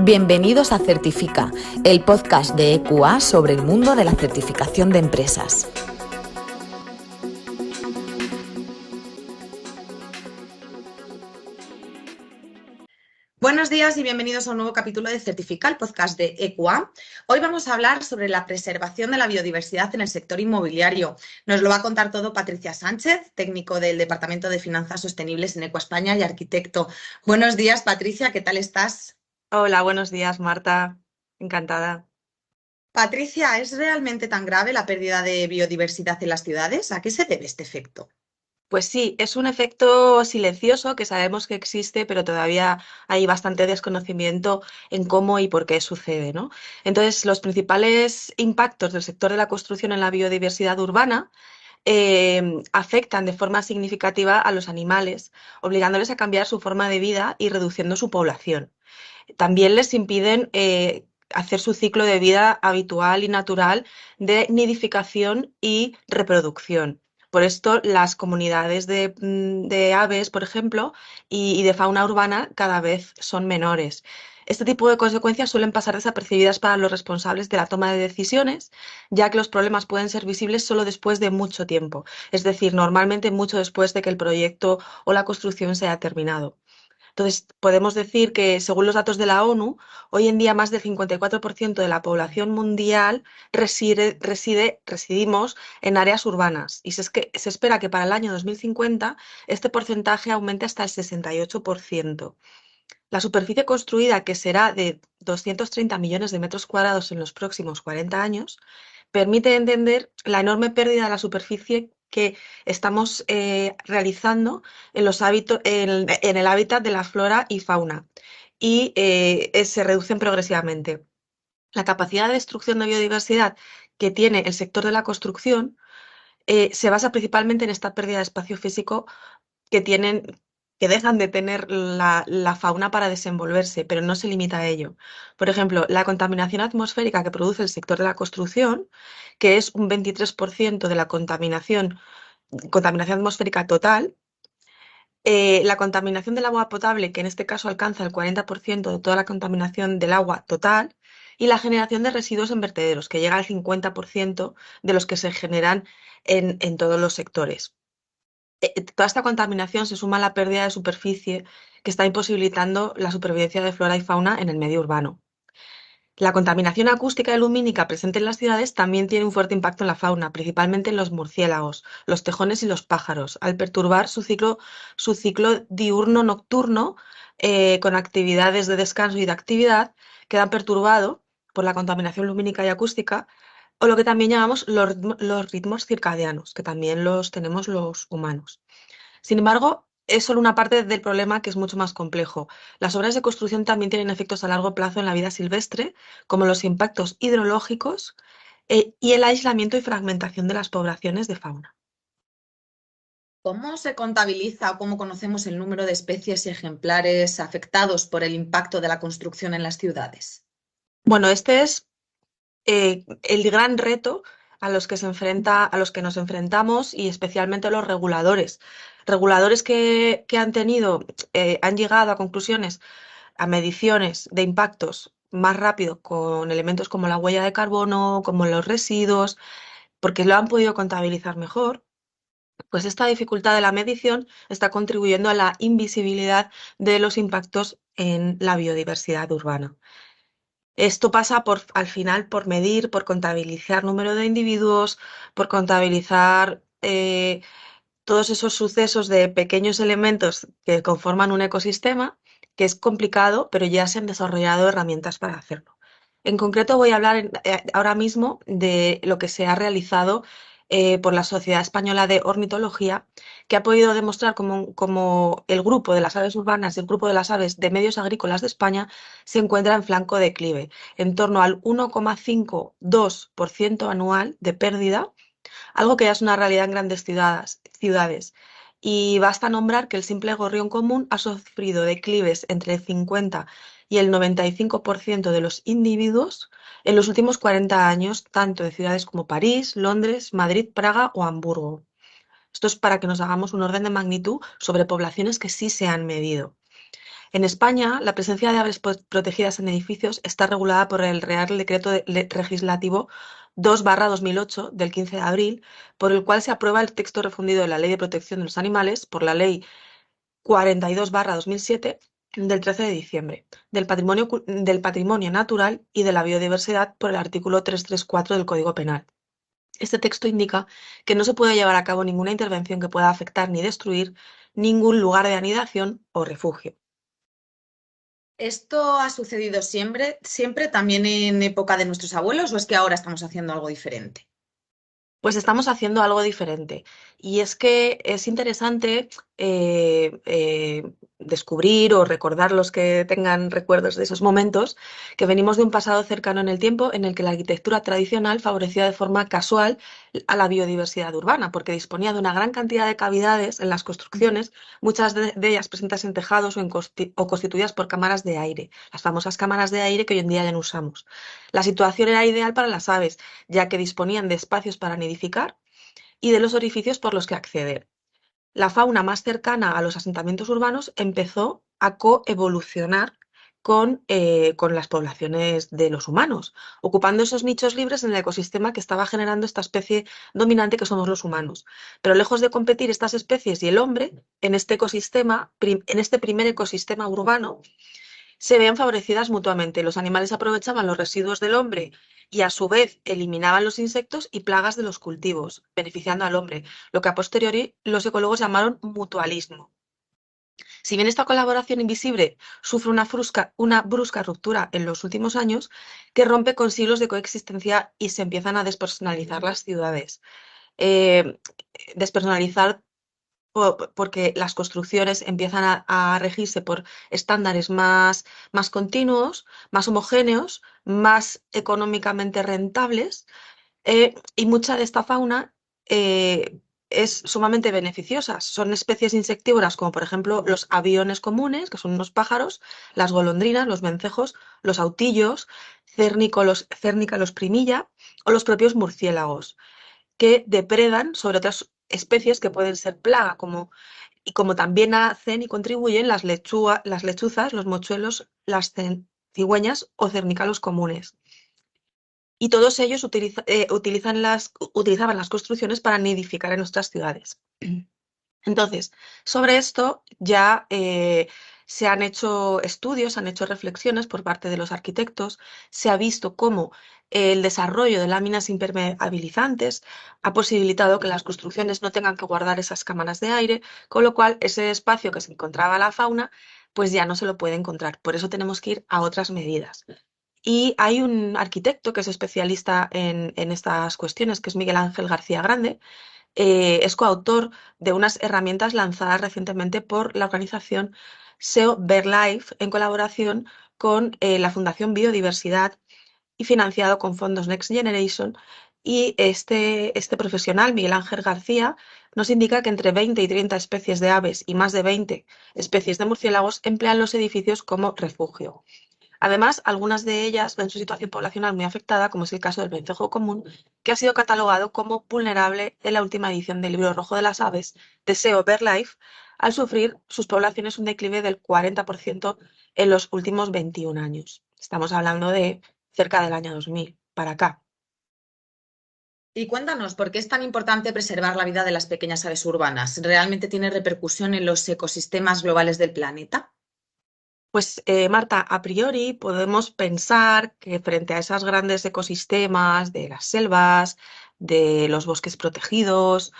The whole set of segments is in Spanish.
Bienvenidos a Certifica, el podcast de EQA sobre el mundo de la certificación de empresas. Buenos días y bienvenidos a un nuevo capítulo de Certifica, el podcast de EQA. Hoy vamos a hablar sobre la preservación de la biodiversidad en el sector inmobiliario. Nos lo va a contar todo Patricia Sánchez, técnico del Departamento de Finanzas Sostenibles en EQA España y arquitecto. Buenos días, Patricia, ¿qué tal estás? Hola, buenos días, Marta. Encantada. Patricia, ¿es realmente tan grave la pérdida de biodiversidad en las ciudades? ¿A qué se debe este efecto? Pues sí, es un efecto silencioso que sabemos que existe, pero todavía hay bastante desconocimiento en cómo y por qué sucede, ¿no? Entonces, los principales impactos del sector de la construcción en la biodiversidad urbana afectan de forma significativa a los animales, obligándoles a cambiar su forma de vida y reduciendo su población. También les impiden hacer su ciclo de vida habitual y natural de nidificación y reproducción. Por esto, las comunidades de aves, por ejemplo, y de fauna urbana cada vez son menores. Este tipo de consecuencias suelen pasar desapercibidas para los responsables de la toma de decisiones, ya que los problemas pueden ser visibles solo después de mucho tiempo, es decir, normalmente mucho después de que el proyecto o la construcción se haya terminado. Entonces, podemos decir que, según los datos de la ONU, hoy en día más del 54% de la población mundial residimos en áreas urbanas y se espera que para el año 2050 este porcentaje aumente hasta el 68%. La superficie construida, que será de 230 millones de metros cuadrados en los próximos 40 años, permite entender la enorme pérdida de la superficie que estamos realizando en el hábitat de la flora y fauna y se reducen progresivamente. La capacidad de destrucción de biodiversidad que tiene el sector de la construcción se basa principalmente en esta pérdida de espacio físico que tienen, que dejan de tener la fauna para desenvolverse, pero no se limita a ello. Por ejemplo, la contaminación atmosférica que produce el sector de la construcción, que es un 23% de la contaminación atmosférica total, la contaminación del agua potable, que en este caso alcanza el 40% de toda la contaminación del agua total, y la generación de residuos en vertederos, que llega al 50% de los que se generan en todos los sectores. Toda esta contaminación se suma a la pérdida de superficie que está imposibilitando la supervivencia de flora y fauna en el medio urbano. La contaminación acústica y lumínica presente en las ciudades también tiene un fuerte impacto en la fauna, principalmente en los murciélagos, los tejones y los pájaros, al perturbar su ciclo diurno-nocturno con actividades de descanso y de actividad, quedan perturbados por la contaminación lumínica y acústica, o lo que también llamamos los ritmos circadianos, que también los tenemos los humanos. Sin embargo, es solo una parte del problema que es mucho más complejo. Las obras de construcción también tienen efectos a largo plazo en la vida silvestre, como los impactos hidrológicos y el aislamiento y fragmentación de las poblaciones de fauna. ¿Cómo se contabiliza o cómo conocemos el número de especies y ejemplares afectados por el impacto de la construcción en las ciudades? Bueno, este es el gran reto a los que nos enfrentamos y especialmente los reguladores. Reguladores que han llegado a conclusiones, a mediciones de impactos más rápido con elementos como la huella de carbono, como los residuos, porque lo han podido contabilizar mejor. Pues esta dificultad de la medición está contribuyendo a la invisibilidad de los impactos en la biodiversidad urbana. Esto pasa al final por medir, por contabilizar número de individuos, por contabilizar todos esos sucesos de pequeños elementos que conforman un ecosistema, que es complicado, pero ya se han desarrollado herramientas para hacerlo. En concreto voy a hablar ahora mismo de lo que se ha realizado por la Sociedad Española de Ornitología, que ha podido demostrar cómo el grupo de las aves urbanas y el grupo de las aves de medios agrícolas de España se encuentra en flanco declive, en torno al 1,52% anual de pérdida, algo que ya es una realidad en grandes ciudades. Y basta nombrar que el simple gorrión común ha sufrido declives entre el 50 y el 95% de los individuos en los últimos 40 años, tanto de ciudades como París, Londres, Madrid, Praga o Hamburgo. Esto es para que nos hagamos un orden de magnitud sobre poblaciones que sí se han medido. En España, la presencia de aves protegidas en edificios está regulada por el Real Decreto Legislativo 2/2008 del 15 de abril, por el cual se aprueba el texto refundido de la Ley de Protección de los Animales por la Ley 42/2007 del 13 de diciembre, del patrimonio natural y de la biodiversidad por el artículo 334 del Código Penal. Este texto indica que no se puede llevar a cabo ninguna intervención que pueda afectar ni destruir ningún lugar de anidación o refugio. ¿Esto ha sucedido siempre también en época de nuestros abuelos o es que ahora estamos haciendo algo diferente? Pues estamos haciendo algo diferente. Y es que es interesante descubrir o recordar los que tengan recuerdos de esos momentos, que venimos de un pasado cercano en el tiempo en el que la arquitectura tradicional favorecía de forma casual a la biodiversidad urbana, porque disponía de una gran cantidad de cavidades en las construcciones, muchas de ellas presentes en tejados o constituidas por cámaras de aire, las famosas cámaras de aire que hoy en día ya no usamos. La situación era ideal para las aves, ya que disponían de espacios para nidificar y de los orificios por los que acceder. La fauna más cercana a los asentamientos urbanos empezó a coevolucionar con las poblaciones de los humanos, ocupando esos nichos libres en el ecosistema que estaba generando esta especie dominante que somos los humanos. Pero lejos de competir estas especies y el hombre en este ecosistema, en este primer ecosistema urbano, se veían favorecidas mutuamente. Los animales aprovechaban los residuos del hombre y a su vez eliminaban los insectos y plagas de los cultivos, beneficiando al hombre, lo que a posteriori los ecólogos llamaron mutualismo. Si bien esta colaboración invisible sufre una brusca ruptura en los últimos años, que rompe con siglos de coexistencia y se empiezan a despersonalizar las ciudades. Eh, Despersonalizar porque las construcciones empiezan a regirse por estándares más continuos, más homogéneos, más económicamente rentables, y mucha de esta fauna es sumamente beneficiosa. Son especies insectívoras como por ejemplo los aviones comunes, que son unos pájaros, las golondrinas, los vencejos, los autillos, cérnica, los primilla o los propios murciélagos que depredan sobre otras especies que pueden ser plaga, y como también hacen y contribuyen las lechuzas, los mochuelos, las cigüeñas o cernícalos comunes. Y todos ellos utilizaban las construcciones para nidificar en nuestras ciudades. Entonces, sobre esto ya se han hecho estudios, se han hecho reflexiones por parte de los arquitectos, se ha visto cómo el desarrollo de láminas impermeabilizantes ha posibilitado que las construcciones no tengan que guardar esas cámaras de aire, con lo cual ese espacio que se encontraba la fauna, pues ya no se lo puede encontrar. Por eso tenemos que ir a otras medidas. Y hay un arquitecto que es especialista en estas cuestiones, que es Miguel Ángel García Grande, es coautor de unas herramientas lanzadas recientemente por la organización SEO BirdLife en colaboración con la Fundación Biodiversidad y financiado con fondos Next Generation. Y este profesional, Miguel Ángel García, nos indica que entre 20 y 30 especies de aves y más de 20 especies de murciélagos emplean los edificios como refugio. Además, algunas de ellas ven su situación poblacional muy afectada, como es el caso del vencejo común, que ha sido catalogado como vulnerable en la última edición del Libro Rojo de las Aves de SEO BirdLife, al sufrir sus poblaciones un declive del 40% en los últimos 21 años. Estamos hablando de cerca del año 2000 para acá. Y cuéntanos, ¿por qué es tan importante preservar la vida de las pequeñas aves urbanas? ¿Realmente tiene repercusión en los ecosistemas globales del planeta? Pues Marta, a priori podemos pensar que frente a esos grandes ecosistemas de las selvas, de los bosques protegidos,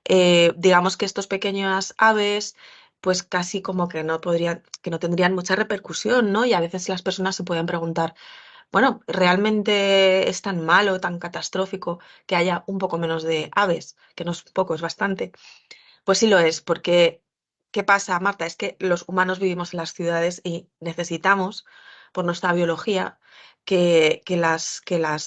digamos que estos pequeñas aves, pues casi como que no tendrían mucha repercusión, ¿no? Y a veces las personas se pueden preguntar, bueno, ¿realmente es tan malo, tan catastrófico que haya un poco menos de aves? Que no es poco, es bastante. Pues sí lo es, porque ¿qué pasa, Marta? Es que los humanos vivimos en las ciudades y necesitamos, por nuestra biología, que las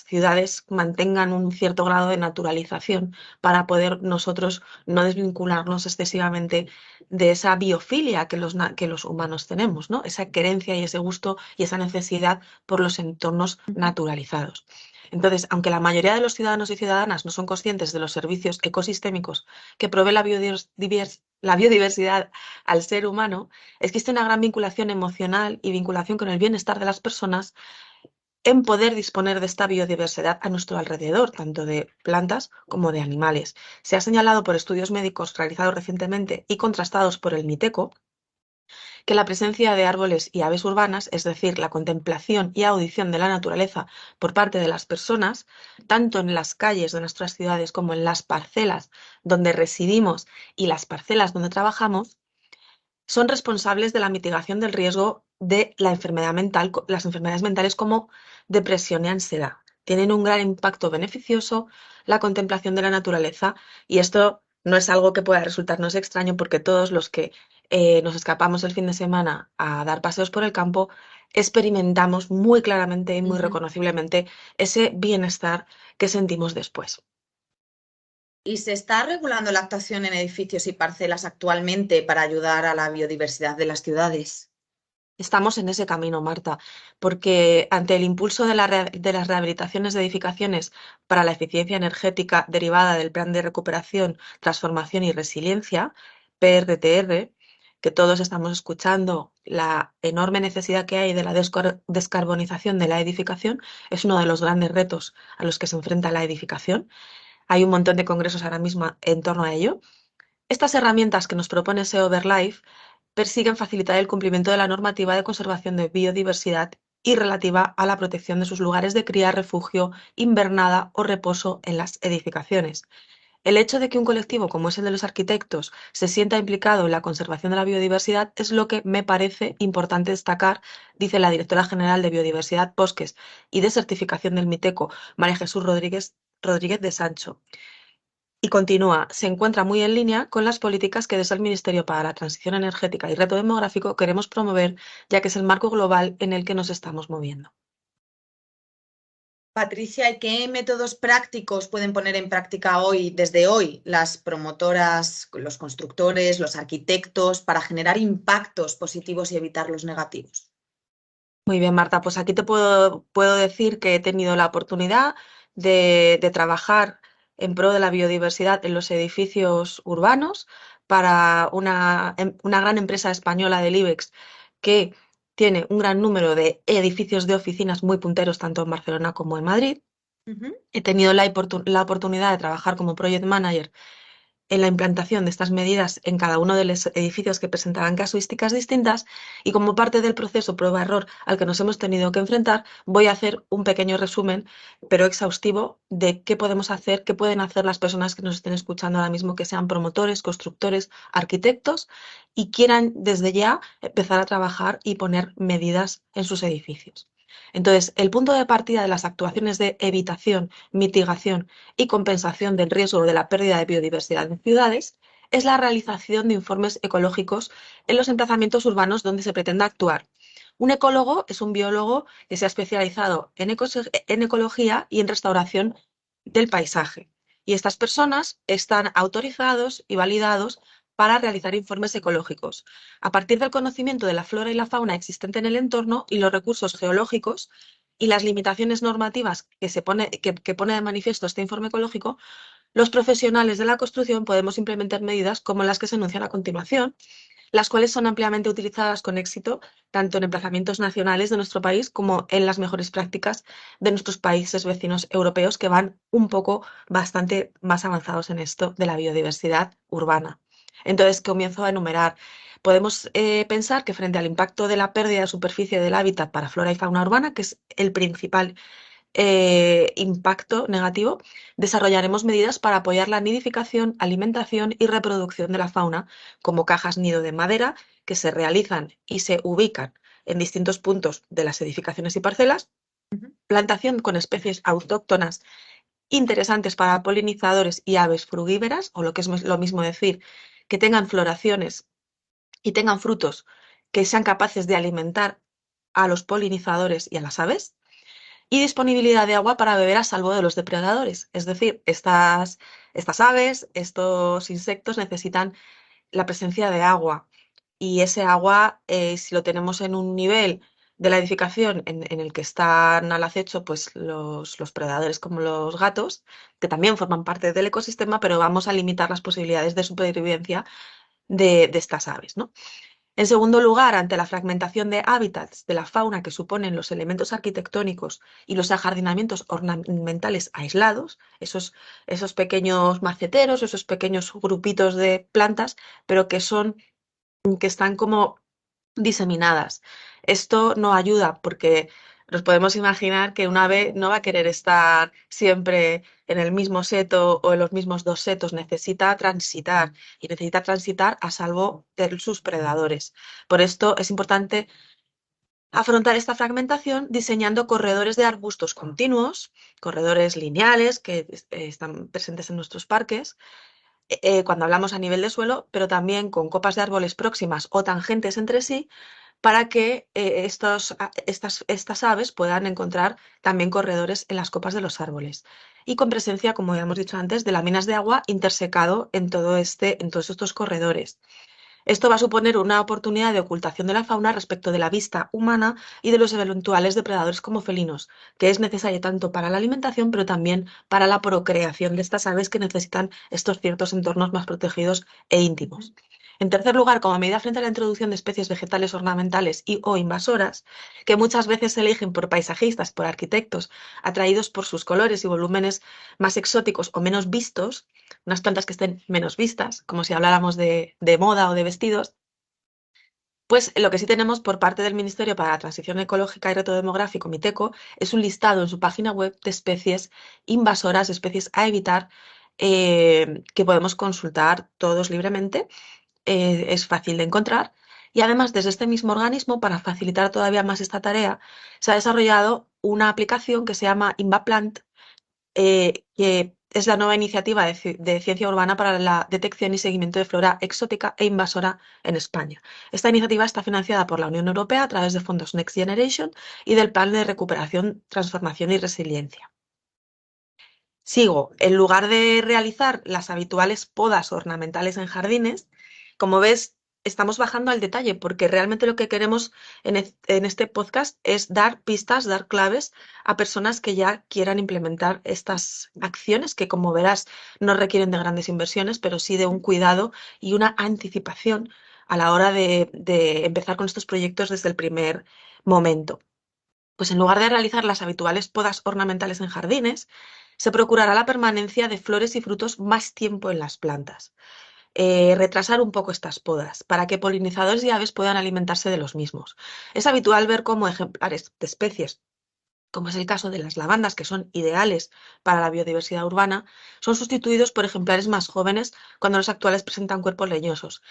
ciudades mantengan un cierto grado de naturalización para poder nosotros no desvincularnos excesivamente de esa biofilia que los humanos tenemos, ¿no? Esa querencia y ese gusto y esa necesidad por los entornos naturalizados. Entonces, aunque la mayoría de los ciudadanos y ciudadanas no son conscientes de los servicios ecosistémicos que provee la biodiversidad al ser humano, existe una gran vinculación emocional y vinculación con el bienestar de las personas en poder disponer de esta biodiversidad a nuestro alrededor, tanto de plantas como de animales. Se ha señalado por estudios médicos realizados recientemente y contrastados por el MITECO que la presencia de árboles y aves urbanas, es decir, la contemplación y audición de la naturaleza por parte de las personas, tanto en las calles de nuestras ciudades como en las parcelas donde residimos y las parcelas donde trabajamos, son responsables de la mitigación del riesgo de la enfermedad mental, las enfermedades mentales como depresión y ansiedad. Tienen un gran impacto beneficioso la contemplación de la naturaleza y esto no es algo que pueda resultarnos extraño porque todos los que nos escapamos el fin de semana a dar paseos por el campo experimentamos muy claramente y muy Ujú. reconociblemente ese bienestar que sentimos después. ¿Y se está regulando la actuación en edificios y parcelas actualmente para ayudar a la biodiversidad de las ciudades? Estamos en ese camino, Marta, porque ante el impulso de las rehabilitaciones de edificaciones para la eficiencia energética derivada del Plan de Recuperación, Transformación y Resiliencia, PRTR, que todos estamos escuchando, la enorme necesidad que hay de la descarbonización de la edificación, es uno de los grandes retos a los que se enfrenta la edificación. Hay un montón de congresos ahora mismo en torno a ello. Estas herramientas que nos propone SEO Verlife persiguen facilitar el cumplimiento de la normativa de conservación de biodiversidad y relativa a la protección de sus lugares de cría, refugio, invernada o reposo en las edificaciones. El hecho de que un colectivo como es el de los arquitectos se sienta implicado en la conservación de la biodiversidad es lo que me parece importante destacar, dice la directora general de Biodiversidad, Bosques y de Certificación del MITECO, María Jesús Rodríguez de Sancho. Y continúa, se encuentra muy en línea con las políticas que desde el Ministerio para la Transición Energética y Reto Demográfico queremos promover, ya que es el marco global en el que nos estamos moviendo. Patricia, ¿y qué métodos prácticos pueden poner en práctica hoy, desde hoy, las promotoras, los constructores, los arquitectos para generar impactos positivos y evitar los negativos? Muy bien, Marta, pues aquí puedo decir que he tenido la oportunidad de trabajar en pro de la biodiversidad en los edificios urbanos para una gran empresa española del IBEX que tiene un gran número de edificios de oficinas muy punteros tanto en Barcelona como en Madrid. Ujú. He tenido la oportunidad de trabajar como project manager en la implantación de estas medidas en cada uno de los edificios que presentaban casuísticas distintas y como parte del proceso prueba-error al que nos hemos tenido que enfrentar, voy a hacer un pequeño resumen, pero exhaustivo, de qué podemos hacer, qué pueden hacer las personas que nos estén escuchando ahora mismo, que sean promotores, constructores, arquitectos y quieran desde ya empezar a trabajar y poner medidas en sus edificios. Entonces, el punto de partida de las actuaciones de evitación, mitigación y compensación del riesgo de la pérdida de biodiversidad en ciudades es la realización de informes ecológicos en los emplazamientos urbanos donde se pretenda actuar. Un ecólogo es un biólogo que se ha especializado en ecología y en restauración del paisaje. Y estas personas están autorizados y validados para realizar informes ecológicos. A partir del conocimiento de la flora y la fauna existente en el entorno y los recursos geológicos y las limitaciones normativas que pone de manifiesto este informe ecológico, los profesionales de la construcción podemos implementar medidas como las que se enuncian a continuación, las cuales son ampliamente utilizadas con éxito tanto en emplazamientos nacionales de nuestro país como en las mejores prácticas de nuestros países vecinos europeos que van un poco bastante más avanzados en esto de la biodiversidad urbana. Entonces, comienzo a enumerar. Podemos pensar que frente al impacto de la pérdida de superficie del hábitat para flora y fauna urbana, que es el principal impacto negativo, desarrollaremos medidas para apoyar la nidificación, alimentación y reproducción de la fauna, como cajas nido de madera que se realizan y se ubican en distintos puntos de las edificaciones y parcelas, Ujú. plantación con especies autóctonas interesantes para polinizadores y aves frugíveras, o lo que es lo mismo decir, que tengan floraciones y tengan frutos que sean capaces de alimentar a los polinizadores y a las aves, y disponibilidad de agua para beber a salvo de los depredadores. Es decir, estas aves, estos insectos necesitan la presencia de agua y ese agua, si lo tenemos en un nivel de la edificación en el que están al acecho pues los predadores como los gatos, que también forman parte del ecosistema, pero vamos a limitar las posibilidades de supervivencia de estas aves, ¿no? En segundo lugar, ante la fragmentación de hábitats de la fauna que suponen los elementos arquitectónicos y los ajardinamientos ornamentales aislados, esos pequeños maceteros, esos pequeños grupitos de plantas, pero que están como diseminadas. Esto no ayuda porque nos podemos imaginar que un ave no va a querer estar siempre en el mismo seto o en los mismos dos setos, necesita transitar y necesita transitar a salvo de sus predadores. Por esto es importante afrontar esta fragmentación diseñando corredores de arbustos continuos, corredores lineales que están presentes en nuestros parques cuando hablamos a nivel de suelo, pero también con copas de árboles próximas o tangentes entre sí, para que estas aves puedan encontrar también corredores en las copas de los árboles. Y con presencia, como ya hemos dicho antes, de láminas de agua intersecado en todos estos corredores. Esto va a suponer una oportunidad de ocultación de la fauna respecto de la vista humana y de los eventuales depredadores como felinos, que es necesaria tanto para la alimentación, pero también para la procreación de estas aves que necesitan estos ciertos entornos más protegidos e íntimos. En tercer lugar, como medida frente a la introducción de especies vegetales ornamentales y o invasoras, que muchas veces se eligen por paisajistas, por arquitectos, atraídos por sus colores y volúmenes más exóticos o menos vistos, unas plantas que estén menos vistas, como si habláramos de moda o de vestidos, pues lo que sí tenemos por parte del Ministerio para la Transición Ecológica y Reto Demográfico, MITECO, es un listado en su página web de especies invasoras, especies a evitar, que podemos consultar todos libremente. Es fácil de encontrar. Y además, desde este mismo organismo, para facilitar todavía más esta tarea, se ha desarrollado una aplicación que se llama InvaPlant, que es la nueva iniciativa de ciencia urbana para la detección y seguimiento de flora exótica e invasora en España. Esta iniciativa está financiada por la Unión Europea a través de fondos Next Generation y del Plan de Recuperación, Transformación y Resiliencia. Sigo, en lugar de realizar las habituales podas ornamentales en jardines, como ves, estamos bajando al detalle porque realmente lo que queremos en este podcast es dar pistas, dar claves a personas que ya quieran implementar estas acciones que, como verás, no requieren de grandes inversiones, pero sí de un cuidado y una anticipación a la hora de empezar con estos proyectos desde el primer momento. Pues en lugar de realizar las habituales podas ornamentales en jardines, se procurará la permanencia de flores y frutos más tiempo en las plantas. Retrasar un poco estas podas para que polinizadores y aves puedan alimentarse de los mismos. Es habitual ver cómo ejemplares de especies, como es el caso de las lavandas, que son ideales para la biodiversidad urbana, son sustituidos por ejemplares más jóvenes cuando los actuales presentan cuerpos leñosos.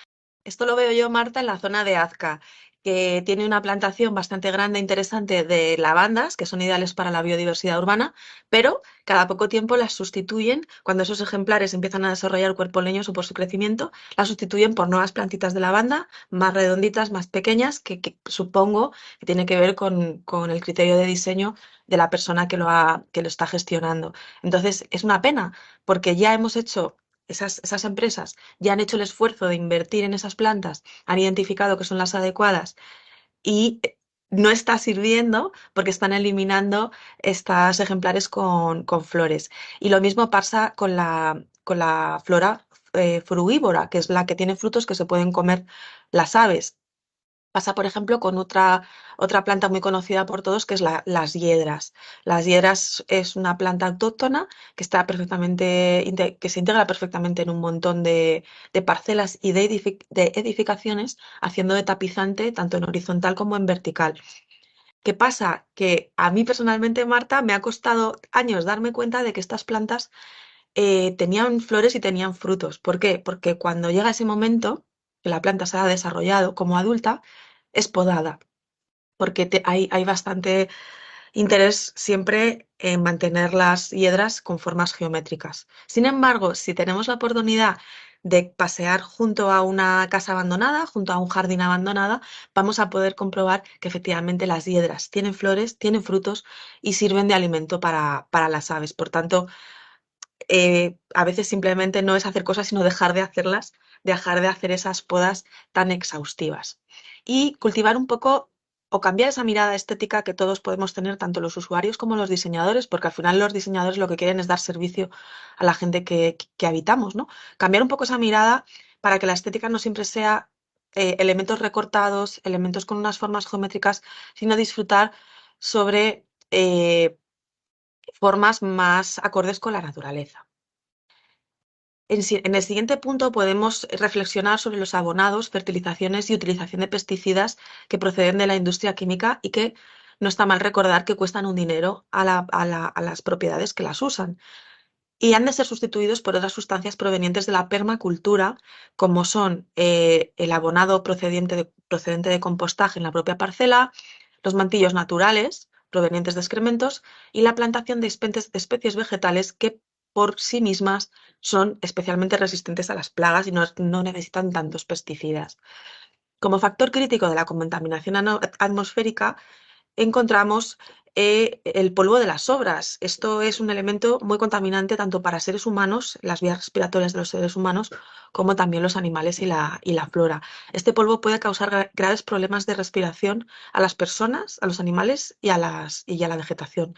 Esto lo veo yo, Marta, en la zona de Azca, que tiene una plantación bastante grande e interesante de lavandas, que son ideales para la biodiversidad urbana, pero cada poco tiempo las sustituyen, cuando esos ejemplares empiezan a desarrollar cuerpo leñoso por su crecimiento, las sustituyen por nuevas plantitas de lavanda, más redonditas, más pequeñas, que supongo que tiene que ver con el criterio de diseño de la persona que lo está gestionando. Entonces, es una pena, porque ya hemos hecho esas empresas ya han hecho el esfuerzo de invertir en esas plantas, han identificado que son las adecuadas y no está sirviendo porque están eliminando estos ejemplares con flores. Y lo mismo pasa con la flora frugívora, que es la que tiene frutos que se pueden comer las aves. Pasa, por ejemplo, con otra planta muy conocida por todos, que es las hiedras. Las hiedras es una planta autóctona que está que se integra perfectamente en un montón de parcelas y de edificaciones, haciendo de tapizante tanto en horizontal como en vertical. ¿Qué pasa? Que a mí personalmente, Marta, me ha costado años darme cuenta de que estas plantas tenían flores y tenían frutos. ¿Por qué? Porque cuando llega ese momento, que la planta se ha desarrollado como adulta, es podada, porque hay bastante interés siempre en mantener las hiedras con formas geométricas. Sin embargo, si tenemos la oportunidad de pasear junto a una casa abandonada, junto a un jardín abandonada, vamos a poder comprobar que efectivamente las hiedras tienen flores, tienen frutos y sirven de alimento para las aves. Por tanto, a veces simplemente no es hacer cosas, sino dejar de hacerlas, dejar de hacer esas podas tan exhaustivas. Y cultivar un poco o cambiar esa mirada estética que todos podemos tener, tanto los usuarios como los diseñadores, porque al final los diseñadores lo que quieren es dar servicio a la gente que habitamos, ¿no? Cambiar un poco esa mirada para que la estética no siempre sea elementos recortados, elementos con unas formas geométricas, sino disfrutar sobre formas más acordes con la naturaleza. En el siguiente punto podemos reflexionar sobre los abonados, fertilizaciones y utilización de pesticidas que proceden de la industria química y que no está mal recordar que cuestan un dinero a las propiedades que las usan y han de ser sustituidos por otras sustancias provenientes de la permacultura, como son el abonado procedente de compostaje en la propia parcela, los mantillos naturales provenientes de excrementos y la plantación de especies vegetales que por sí mismas son especialmente resistentes a las plagas y no necesitan tantos pesticidas. Como factor crítico de la contaminación atmosférica, encontramos el polvo de las obras. Esto es un elemento muy contaminante tanto para seres humanos, las vías respiratorias de los seres humanos, como también los animales y la flora. Este polvo puede causar graves problemas de respiración a las personas, a los animales y a la vegetación.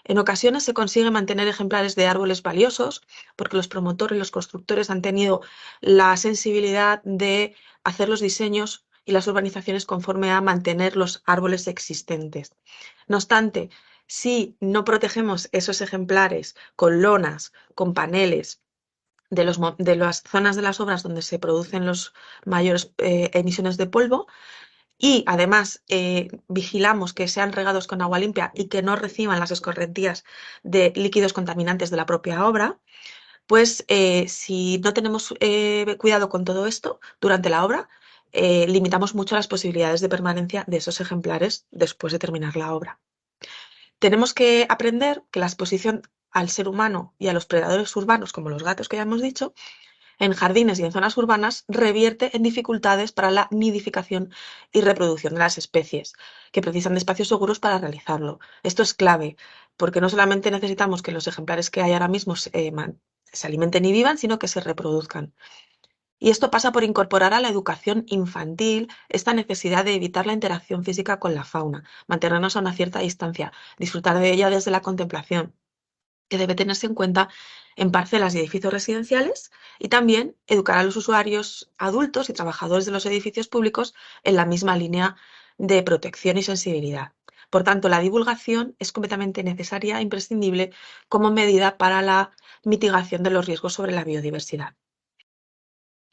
En ocasiones se consigue mantener ejemplares de árboles valiosos porque los promotores y los constructores han tenido la sensibilidad de hacer los diseños y las urbanizaciones conforme a mantener los árboles existentes. No obstante, si no protegemos esos ejemplares con lonas, con paneles, de las zonas de las obras donde se producen las mayores emisiones de polvo, y además vigilamos que sean regados con agua limpia y que no reciban las escorrentías de líquidos contaminantes de la propia obra, pues si no tenemos cuidado con todo esto durante la obra, limitamos mucho las posibilidades de permanencia de esos ejemplares después de terminar la obra. Tenemos que aprender que la exposición al ser humano y a los predadores urbanos, como los gatos que ya hemos dicho, en jardines y en zonas urbanas revierte en dificultades para la nidificación y reproducción de las especies, que precisan de espacios seguros para realizarlo. Esto es clave, porque no solamente necesitamos que los ejemplares que hay ahora mismo se alimenten y vivan, sino que se reproduzcan. Y esto pasa por incorporar a la educación infantil esta necesidad de evitar la interacción física con la fauna, mantenernos a una cierta distancia, disfrutar de ella desde la contemplación, que debe tenerse en cuenta en parcelas y edificios residenciales, y también educar a los usuarios adultos y trabajadores de los edificios públicos en la misma línea de protección y sensibilidad. Por tanto, la divulgación es completamente necesaria e imprescindible como medida para la mitigación de los riesgos sobre la biodiversidad.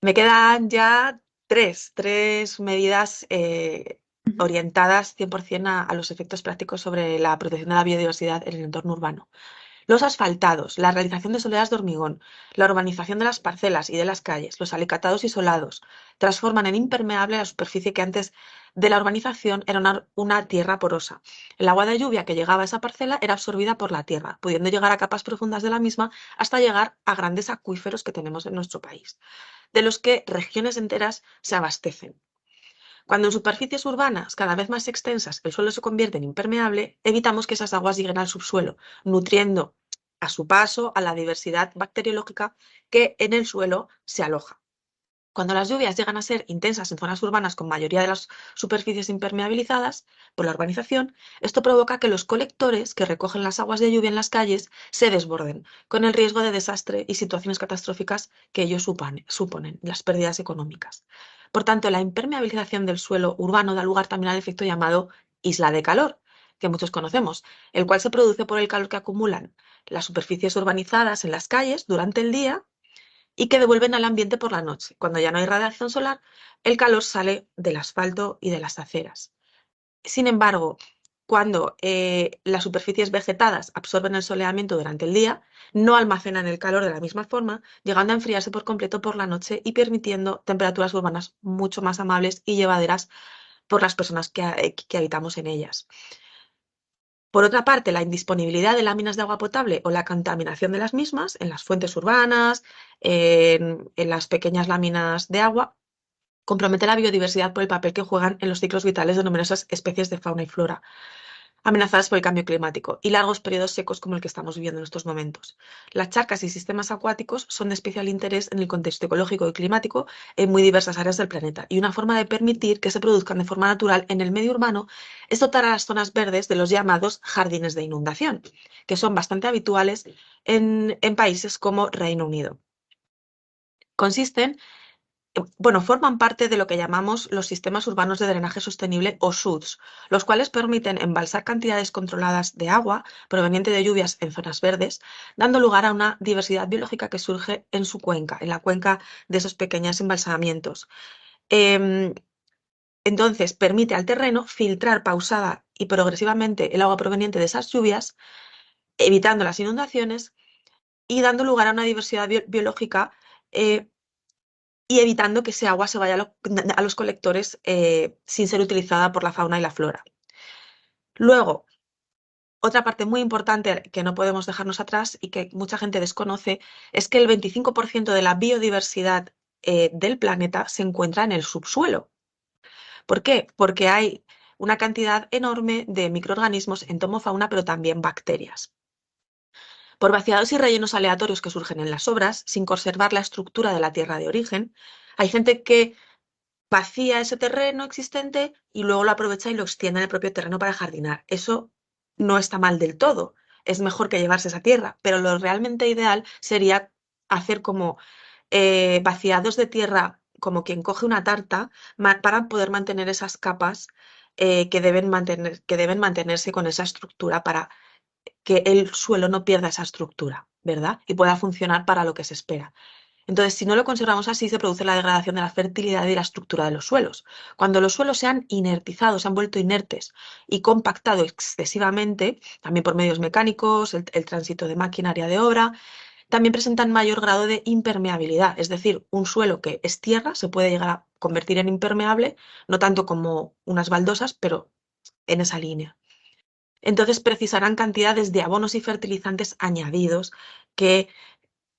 Me quedan ya tres medidas Ujú. orientadas 100% a los efectos prácticos sobre la protección de la biodiversidad en el entorno urbano. Los asfaltados, la realización de soleras de hormigón, la urbanización de las parcelas y de las calles, los alicatados y solados, transforman en impermeable la superficie que antes de la urbanización era una tierra porosa. El agua de lluvia que llegaba a esa parcela era absorbida por la tierra, pudiendo llegar a capas profundas de la misma hasta llegar a grandes acuíferos que tenemos en nuestro país, de los que regiones enteras se abastecen. Cuando en superficies urbanas cada vez más extensas el suelo se convierte en impermeable, evitamos que esas aguas lleguen al subsuelo, nutriendo a su paso a la diversidad bacteriológica que en el suelo se aloja. Cuando las lluvias llegan a ser intensas en zonas urbanas con mayoría de las superficies impermeabilizadas por la urbanización, esto provoca que los colectores que recogen las aguas de lluvia en las calles se desborden, con el riesgo de desastre y situaciones catastróficas que ello suponen, las pérdidas económicas. Por tanto, la impermeabilización del suelo urbano da lugar también al efecto llamado isla de calor, que muchos conocemos, el cual se produce por el calor que acumulan las superficies urbanizadas en las calles durante el día y que devuelven al ambiente por la noche. Cuando ya no hay radiación solar, el calor sale del asfalto y de las aceras. Sin embargo, cuando las superficies vegetadas absorben el soleamiento durante el día, no almacenan el calor de la misma forma, llegando a enfriarse por completo por la noche y permitiendo temperaturas urbanas mucho más amables y llevaderas por las personas que habitamos en ellas. Por otra parte, la indisponibilidad de láminas de agua potable o la contaminación de las mismas en las fuentes urbanas, en las pequeñas láminas de agua, compromete la biodiversidad por el papel que juegan en los ciclos vitales de numerosas especies de fauna y flora. amenazadas por el cambio climático y largos periodos secos como el que estamos viviendo en estos momentos. Las charcas y sistemas acuáticos son de especial interés en el contexto ecológico y climático en muy diversas áreas del planeta, y una forma de permitir que se produzcan de forma natural en el medio urbano es dotar a las zonas verdes de los llamados jardines de inundación, que son bastante habituales en países como Reino Unido. Consisten Forman parte de lo que llamamos los sistemas urbanos de drenaje sostenible o SUDS, los cuales permiten embalsar cantidades controladas de agua proveniente de lluvias en zonas verdes, dando lugar a una diversidad biológica que surge en su cuenca, en la cuenca de esos pequeños embalsamientos. Em, entonces, permite al terreno filtrar pausada y progresivamente el agua proveniente de esas lluvias, evitando las inundaciones y dando lugar a una diversidad biológica, eh, y evitando que ese agua se vaya a los colectores sin ser utilizada por la fauna y la flora. Luego, otra parte muy importante que no podemos dejarnos atrás y que mucha gente desconoce es que el 25% de la biodiversidad del planeta se encuentra en el subsuelo. ¿Por qué? Porque hay una cantidad enorme de microorganismos, entomofauna, pero también bacterias. Por vaciados y rellenos aleatorios que surgen en las obras, sin conservar la estructura de la tierra de origen, hay gente que vacía ese terreno existente y luego lo aprovecha y lo extiende en el propio terreno para jardinar. Eso no está mal del todo. Es mejor que llevarse esa tierra, pero lo realmente ideal sería hacer como vaciados de tierra, como quien coge una tarta, para poder mantener esas capas que deben mantenerse con esa estructura para que el suelo no pierda esa estructura, ¿verdad? Y pueda funcionar para lo que se espera. Entonces, si no lo conservamos así, se produce la degradación de la fertilidad y la estructura de los suelos. Cuando los suelos se han inertizado, se han vuelto inertes y compactado excesivamente, también por medios mecánicos, el tránsito de maquinaria de obra, también presentan mayor grado de impermeabilidad. Es decir, un suelo que es tierra se puede llegar a convertir en impermeable, no tanto como unas baldosas, pero en esa línea. Entonces precisarán cantidades de abonos y fertilizantes añadidos que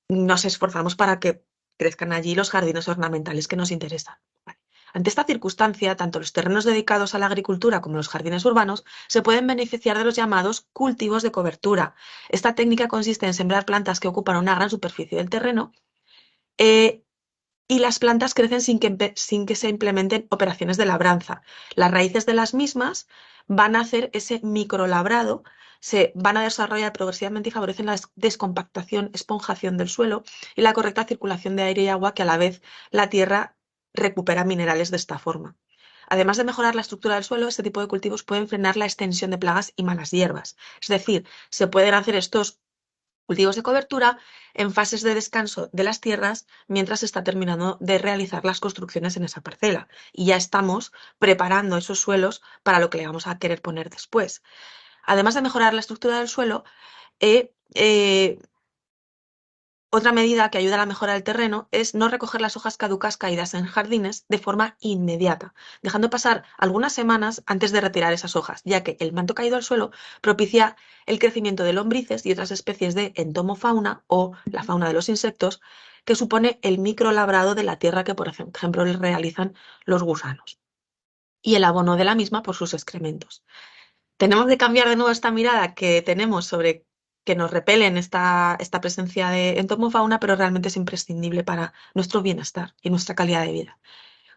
nos esforzamos para que crezcan allí los jardines ornamentales que nos interesan. Vale. Ante esta circunstancia, tanto los terrenos dedicados a la agricultura como los jardines urbanos se pueden beneficiar de los llamados cultivos de cobertura. Esta técnica consiste en sembrar plantas que ocupan una gran superficie del terreno, eh, y las plantas crecen sin que se implementen operaciones de labranza. Las raíces de las mismas van a hacer ese microlabrado, se van a desarrollar progresivamente y favorecen la descompactación, esponjación del suelo y la correcta circulación de aire y agua, que a la vez la tierra recupera minerales de esta forma. Además de mejorar la estructura del suelo, este tipo de cultivos pueden frenar la extensión de plagas y malas hierbas. Es decir, se pueden hacer estos cultivos de cobertura en fases de descanso de las tierras mientras se está terminando de realizar las construcciones en esa parcela. Y ya estamos preparando esos suelos para lo que le vamos a querer poner después. Además de mejorar la estructura del suelo, eh, eh, otra medida que ayuda a la mejora del terreno es no recoger las hojas caducas caídas en jardines de forma inmediata, dejando pasar algunas semanas antes de retirar esas hojas, ya que el manto caído al suelo propicia el crecimiento de lombrices y otras especies de entomofauna o la fauna de los insectos, que supone el microlabrado de la tierra que, por ejemplo, le realizan los gusanos, y el abono de la misma por sus excrementos. Tenemos que cambiar de nuevo esta mirada que tenemos sobre que nos repelen esta presencia de entomofauna, pero realmente es imprescindible para nuestro bienestar y nuestra calidad de vida.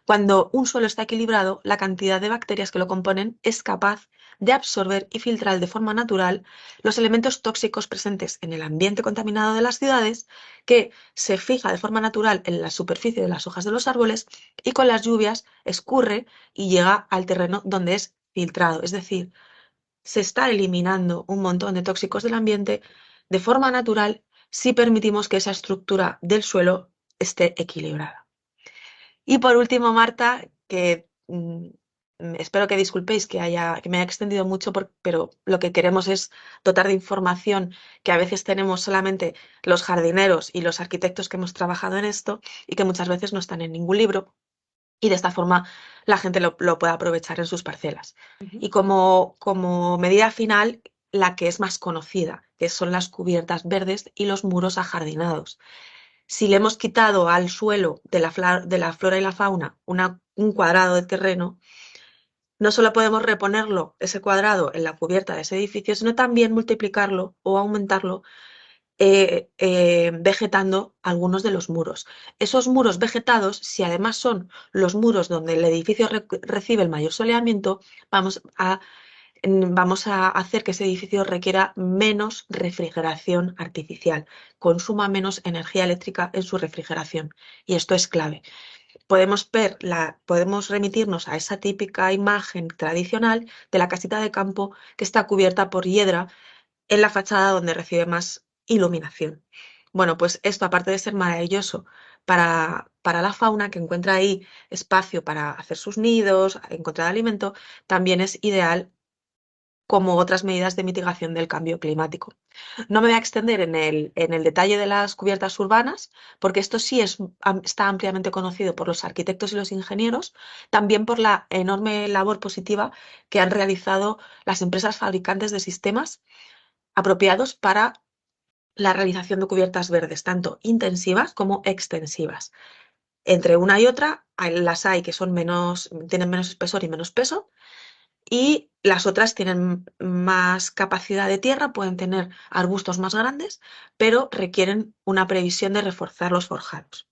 Cuando un suelo está equilibrado, la cantidad de bacterias que lo componen es capaz de absorber y filtrar de forma natural los elementos tóxicos presentes en el ambiente contaminado de las ciudades, que se fija de forma natural en la superficie de las hojas de los árboles y con las lluvias escurre y llega al terreno donde es filtrado. Es decir, se está eliminando un montón de tóxicos del ambiente de forma natural si permitimos que esa estructura del suelo esté equilibrada. Y por último, Marta, que espero que disculpéis que me haya extendido mucho, pero lo que queremos es dotar de información que a veces tenemos solamente los jardineros y los arquitectos que hemos trabajado en esto y que muchas veces no están en ningún libro, y de esta forma la gente lo puede aprovechar en sus parcelas. Y como medida final, la que es más conocida, que son las cubiertas verdes y los muros ajardinados. Si le hemos quitado al suelo de la flora y la fauna un cuadrado de terreno, No solo podemos reponerlo, ese cuadrado, en la cubierta de ese edificio, sino también multiplicarlo o aumentarlo vegetando algunos de los muros. Esos muros vegetados, si además son los muros donde el edificio recibe el mayor soleamiento, vamos a hacer que ese edificio requiera menos refrigeración artificial, consuma menos energía eléctrica en su refrigeración. Y esto es clave. Podemos remitirnos a esa típica imagen tradicional de la casita de campo que está cubierta por hiedra en la fachada donde recibe más iluminación. Bueno, pues esto, aparte de ser maravilloso para la fauna que encuentra ahí espacio para hacer sus nidos, encontrar alimento, también es ideal como otras medidas de mitigación del cambio climático. No me voy a extender en el detalle de las cubiertas urbanas, porque esto sí está ampliamente conocido por los arquitectos y los ingenieros, también por la enorme labor positiva que han realizado las empresas fabricantes de sistemas apropiados para la realización de cubiertas verdes, tanto intensivas como extensivas. Entre una y otra, las hay que tienen menos espesor y menos peso, y las otras tienen más capacidad de tierra, pueden tener arbustos más grandes, pero requieren una previsión de reforzar los forjados.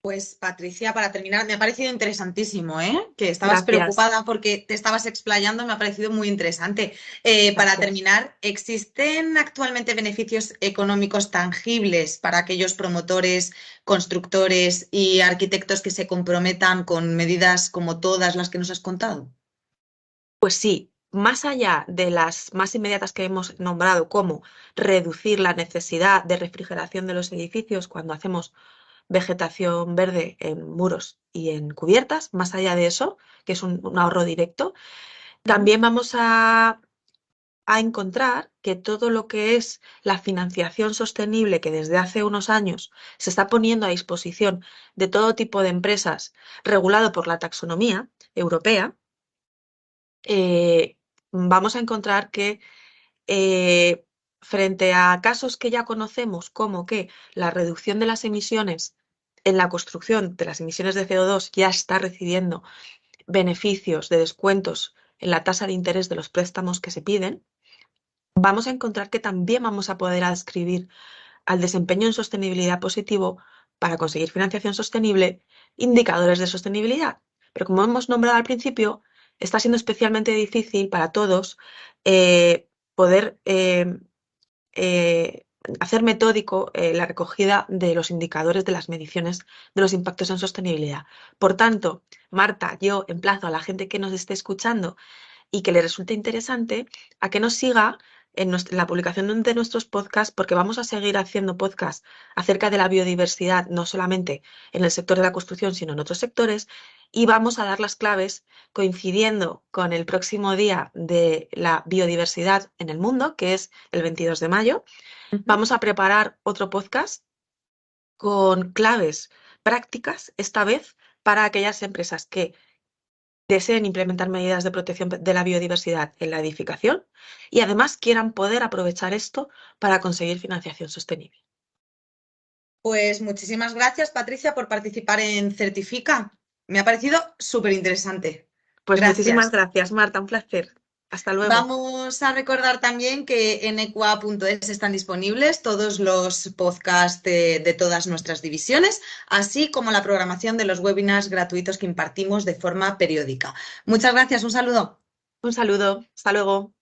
Pues Patricia, para terminar, me ha parecido interesantísimo, ¿eh? Que estabas Gracias, preocupada porque te estabas explayando, me ha parecido muy interesante. Para gracias. terminar, ¿existen actualmente beneficios económicos tangibles para aquellos promotores, constructores y arquitectos que se comprometan con medidas como todas las que nos has contado? Pues sí, más allá de las más inmediatas que hemos nombrado, como reducir la necesidad de refrigeración de los edificios cuando hacemos vegetación verde en muros y en cubiertas, más allá de eso, que es un ahorro directo, Ujú. también vamos a encontrar que todo lo que es la financiación sostenible que desde hace unos años se está poniendo a disposición de todo tipo de empresas regulado por la taxonomía europea, vamos a encontrar que eh, frente a casos que ya conocemos, como que la reducción de las emisiones en la construcción de las emisiones de CO2 ya está recibiendo beneficios de descuentos en la tasa de interés de los préstamos que se piden, vamos a encontrar que también vamos a poder adscribir al desempeño en sostenibilidad positivo para conseguir financiación sostenible indicadores de sostenibilidad. Pero como hemos nombrado al principio, está siendo especialmente difícil para todos poder eh, hacer metódico la recogida de los indicadores de las mediciones de los impactos en sostenibilidad. Por tanto, Marta, yo emplazo a la gente que nos esté escuchando y que le resulte interesante a que nos siga en la publicación de nuestros podcasts, porque vamos a seguir haciendo podcasts acerca de la biodiversidad, no solamente en el sector de la construcción, sino en otros sectores, y vamos a dar las claves coincidiendo con el próximo día de la biodiversidad en el mundo, que es el 22 de mayo. Ujú. Vamos a preparar otro podcast con claves prácticas, esta vez para aquellas empresas que deseen implementar medidas de protección de la biodiversidad en la edificación y además quieran poder aprovechar esto para conseguir financiación sostenible. Pues muchísimas gracias, Patricia, por participar en Certifica. Me ha parecido súper interesante. Pues muchísimas Gracias. gracias, Marta, un placer. Hasta luego. Vamos a recordar también que en equa.es están disponibles todos los podcasts de todas nuestras divisiones, así como la programación de los webinars gratuitos que impartimos de forma periódica. Muchas gracias, un saludo. Un saludo, hasta luego.